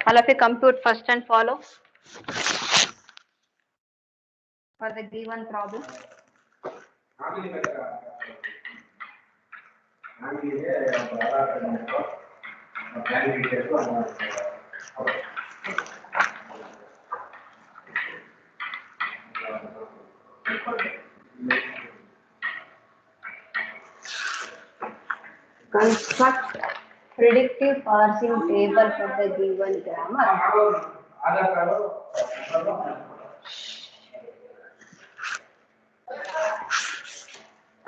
All of you compute first and follow for the given problem. Construct predictive parsing table for the given grammar.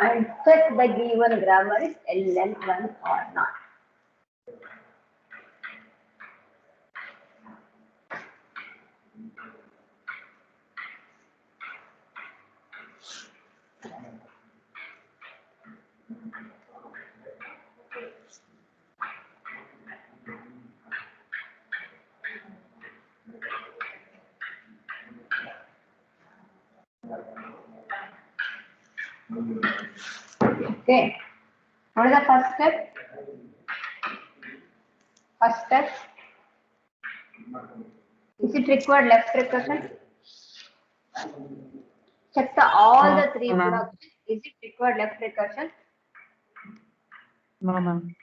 And check the given grammar is LL1 or not. Okay. What is the first step? First step. Is it required left recursion? Check all the three productions. Is it required left recursion? No, ma'am.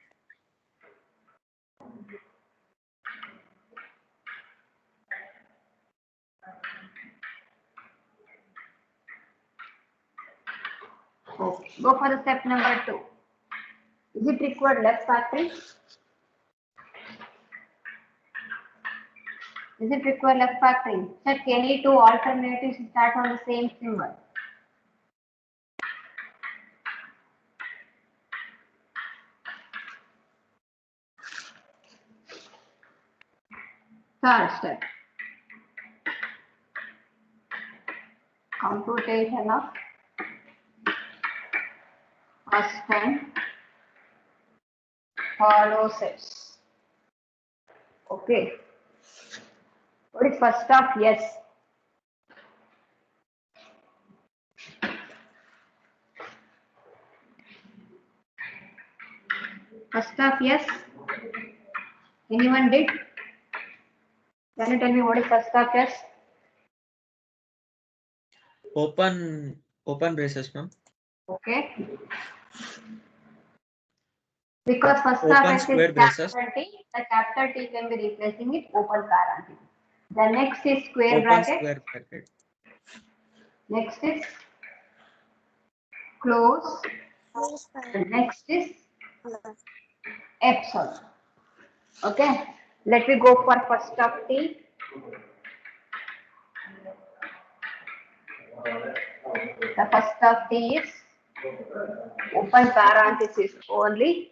Okay. Go for the step number 2. Is it required left factoring? Is it required left factoring? Check any two alternatives start on the same symbol. Third step. Computation of first and follow sets. Okay. What is first of yes? First of yes. Anyone did? Can you tell me what is first of yes? Open braces, ma'am. Okay. Because first of Open S square is braces. capital T, the capital T can be replacing it open parenthesis. The next is square Open bracket. square bracket. Next is close. The next is epsilon. Okay. Let me go for first of T. The first of T is open parenthesis only.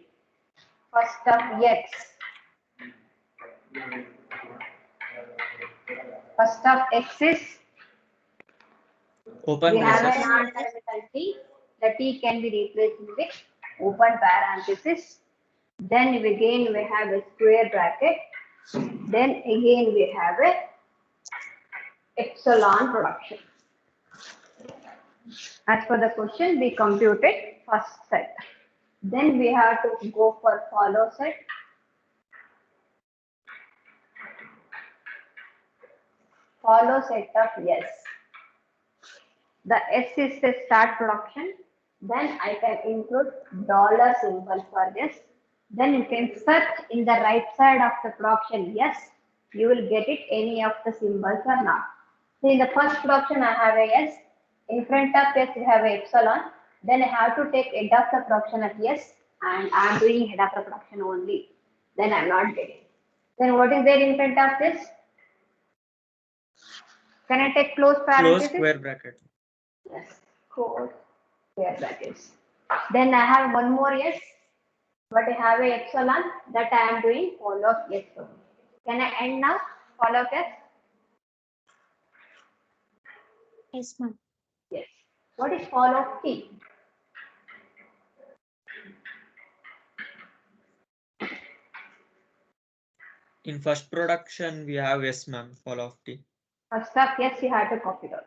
First of X. First of X is Open we have a braces. non-terminal T. The T can be replaced with open parenthesis. Then again we have a square bracket. Then again we have a epsilon production. As for the question, we computed first set. Then we have to go for follow set. Follow set of yes. The S is the start production. Then I can include dollar symbol for this. Then you can search in the right side of the production yes. You will get it any of the symbols or not. So in the first production I have a yes. In front of yes you have a epsilon. Then I have to take head of the production at yes. And I am doing head of the production only. Then I am not getting. Then what is there in front of this? Can I take close Close parenthesis? square bracket. Yes, close square brackets. Then I have one more yes, but I have a epsilon that I am doing follow of yes. Can I end now? Follow of yes? Yes, ma'am. Yes. What is follow of T? In first production, we have yes, ma'am. Follow of T. First of yes, you have to copy it.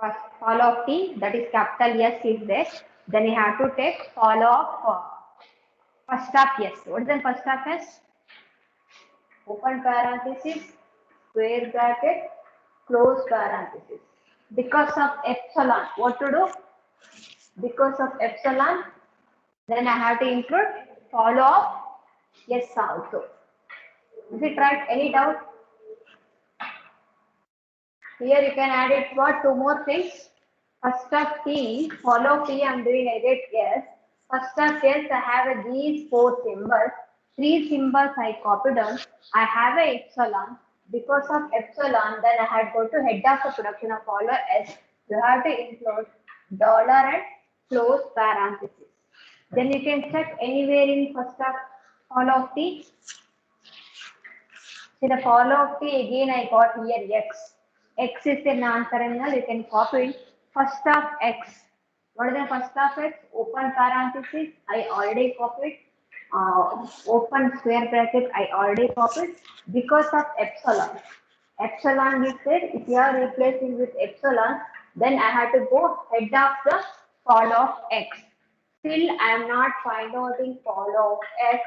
First follow of T, that is capital yes is there. Then you have to take follow of first of yes. What is the first of yes? open parenthesis, square bracket, close parenthesis. Because of epsilon, what to do? Because of epsilon, then I have to include follow of yes also. Is it right? Any doubt? Here you can add it for two more things. First of T, follow T, I'm doing edit yes. First of yes, I have these four symbols. Three symbols I copied down. I have a epsilon. Because of epsilon, then I had go to head of the production of follow S. You have to include dollar and close parenthesis. Then you can check anywhere in first of follow of T. See the follow of T again I got here X. X is a non-terminal, you can copy it. First of X. What is the first of X? Open parenthesis, I already copied. Open square bracket, I already copied. Because of epsilon. Epsilon is there, if you are replacing with epsilon, then I have to go head of the follow of X. Still I am not find out in follow of X.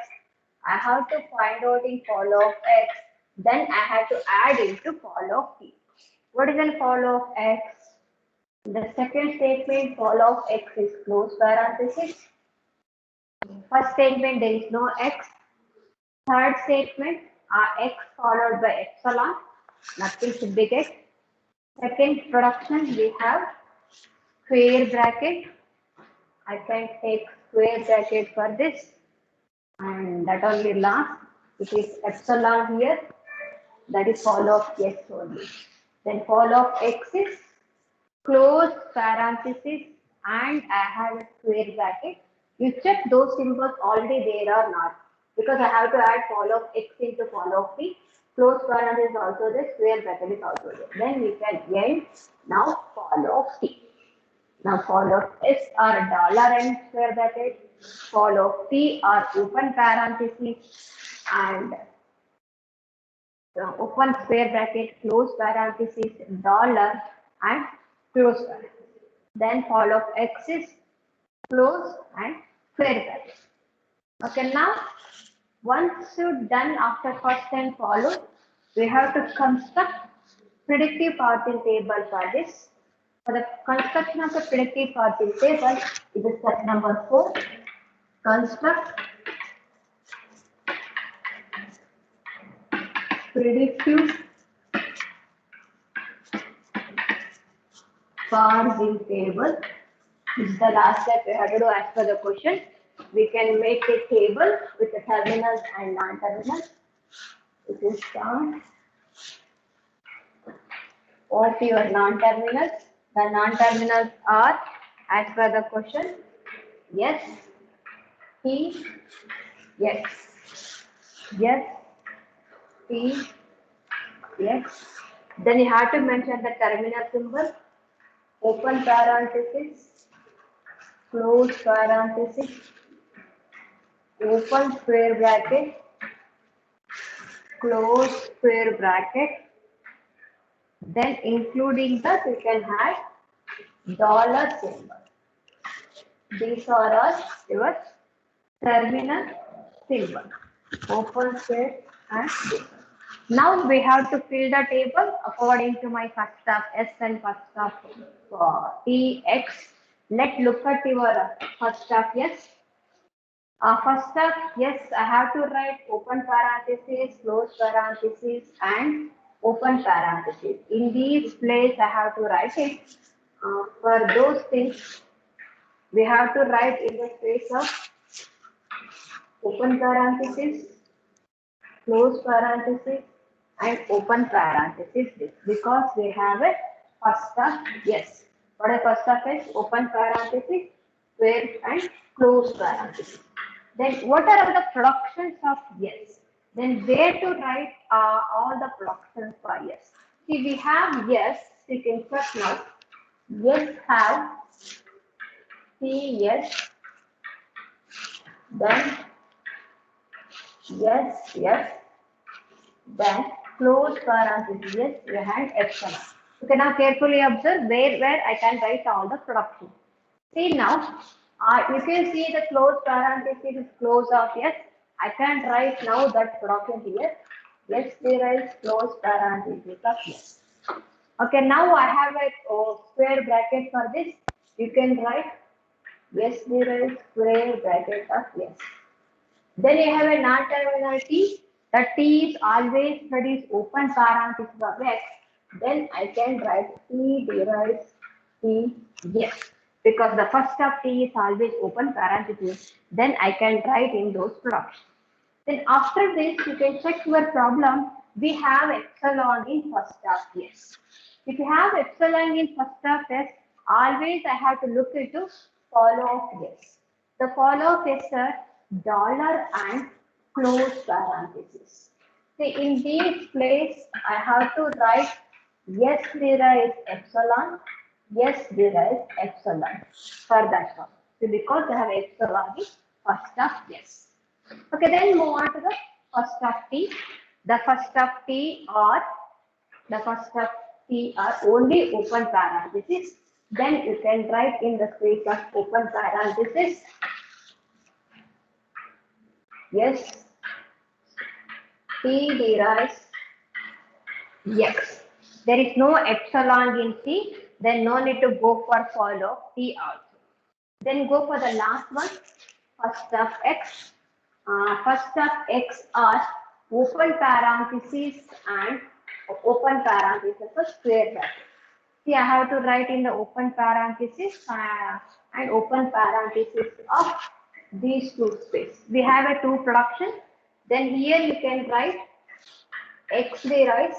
I have to find out in follow of X. Then I have to add into follow of T. What is the follow of X? The second statement follow of X is close parenthesis. First statement there is no X. Third statement X followed by epsilon. Nothing should be get. Second production we have square bracket. I can take square bracket for this. And that only last. It is epsilon here. That is follow of yes only. Then follow of X is close parenthesis and I have a square bracket. You check those symbols already there or not. Because I have to add follow of X into follow of T. Close parenthesis also there, square bracket is also there. Then we can end now follow of T. Now follow of S are dollar and square bracket. Follow of T are open parenthesis and open square bracket, close parenthesis, dollar and close parenthesis. Then follow of X is close and square bracket. Okay, now once you done after first and follow, we have to construct predictive parsing table for this. For the construction of the predictive parsing table, it is step number 4. Construct predictive parsing table. This is the last step we have to do as per the question. We can make a table with the terminals and non-terminals. It is down. What your non-terminals? The non-terminals are as per the question. Yes, T, yes, yes, T, yes. Then you have to mention the terminal symbol. Open parenthesis, close parenthesis, open square bracket, close square bracket. Then including that we can have dollar symbol. These are all your terminal symbol. Open square and this. Now we have to fill the table according to my first of S and first of T, X. Let's look at your first of S. First of yes, I have to write open parenthesis, close parenthesis, and open parenthesis. In these place, I have to write it. For those things, we have to write in the space of open parenthesis, close parenthesis, and open parenthesis because we have a first of yes. What is first of is open parenthesis, square and close parenthesis. Then what are the productions of yes? Then where to write all the productions for yes? See, we have yes, we can check now. Yes have C yes, then yes, then close parenthesis yes, we have epsilon. You can now carefully observe where I can write all the productions. See now, you can see the close parenthesis is close of yes. I can write now that production here. Yes, there is close parenthesis of yes. Okay, now I have a square bracket for this. You can write yes, there is square bracket of yes. Then you have a non-terminal t. The t is always that is open parenthesis of x. Then I can write t derives t yes. Because the first of t is always open parenthesis. Then I can write in those productions. Then after this, you can check your problem. We have epsilon in first of yes. If you have epsilon in first of yes, always I have to look into follow of yes. The follow of yes are dollar and close parenthesis. See, in this place, I have to write yes, there is epsilon. Yes, there is epsilon for that one. So because I have epsilon in first of yes. Okay, then move on to the first of t. The first of t or the first of t are only open parentheses. Then you can write in the space of open parentheses. Yes, t derives x. There is no epsilon in t. Then no need to go for follow t also. Then go for the last one. First of x. First of x are open parentheses and open parentheses for square bracket. See, I have to write in the open parentheses and open parentheses of these two space. We have a two production. Then here you can write x derives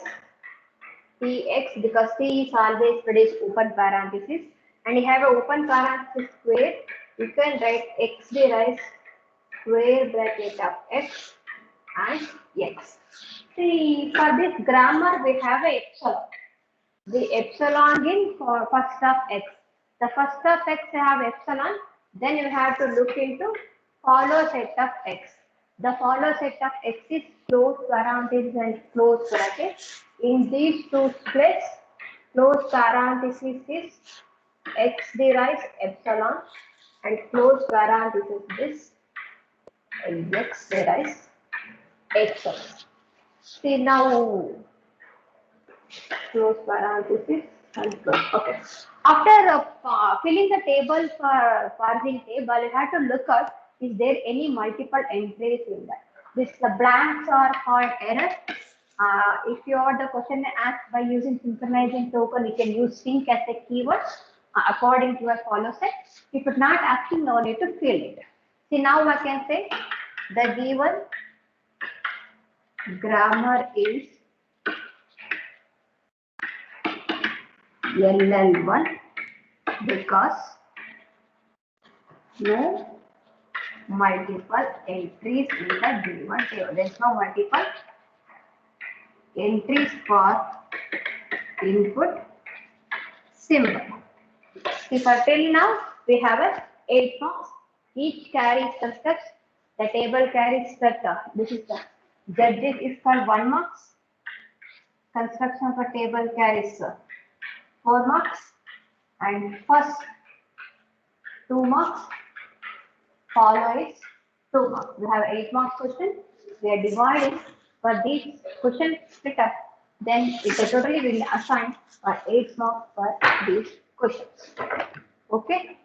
tx because t is always produced open parentheses, and you have an open parenthesis square. You can write x derives square bracket of x and x. See, for this grammar, we have a epsilon. The epsilon in for first of x. The first of x have epsilon. Then you have to look into follow set of x. The follow set of x is close parenthesis and close bracket. In these two splits, close parenthesis is x derives epsilon and close parenthesis is x derives epsilon. See now close parenthesis and close. Okay. After filling the table for parsing table, you have to look at is there any multiple entries in that. The blanks are called error. If you are the question asked by using synchronizing token, you can use sync as a keyword according to a follow set. If it's not asking, no need to fill it. See now I can say the given grammar is LL1 because no multiple entries in the given table. There is no multiple entries for input symbol. If I tell now, we have a 8 marks. Each carries the steps. The table carries the this is the judges is called 1 marks. Construction of a table carries 4 marks, and first 2 marks, follow is 2 marks. We have 8 marks question. We are dividing for these question split up. Then it totally will assign for 8 marks for these questions. Okay.